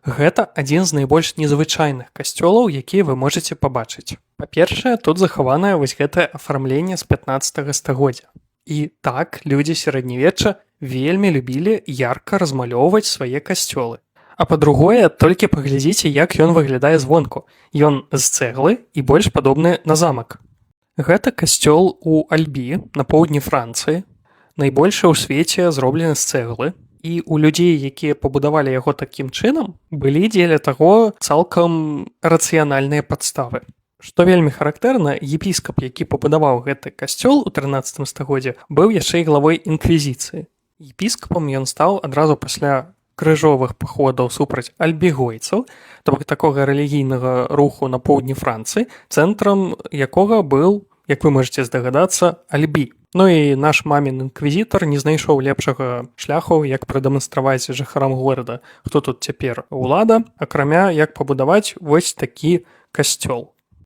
Гэта адзін з найбольш незвычайных касцёлаў, якія вы можаце пабачыць. Па-першае, тут захаванае вось гэтае афармленне з 15 стагоддзя. І так людзі сярэднявечча вельмі любілі ярка размалёўваць свае касцёлы. А па-другое, толькі паглядзіце, як ён выглядае звонку. Ён з цэглы і больш падобны на замак. Гэта касцёл у Альбі, на поўдні Францыі. Найбольшы ў свеце зроблены з цэглы. І у людзей, якія пабудавалі яго такім чынам, былі дзеля таго цалкам рацыянальныя падставы. Што вельмі характэрна, епіскап, які пабудаваў гэты касцёл у 13 стагоддзі, быў яшчэ і главой інквізіцыі. Епіскапам ён стаў адразу пасля крыжовых паходаў супраць альбігойцаў, то бок такога рэлігійнага руху на поўдні Францыі, цэнтрам якога быў, як вы можаце здагадацца, Альбі. Ну і наш мамін інквізітар не знайшоў лепшага шляху, як прадэманстраваць жыхарам горада, хто тут цяпер улада, акрамя як пабудаваць вось такі касцёл.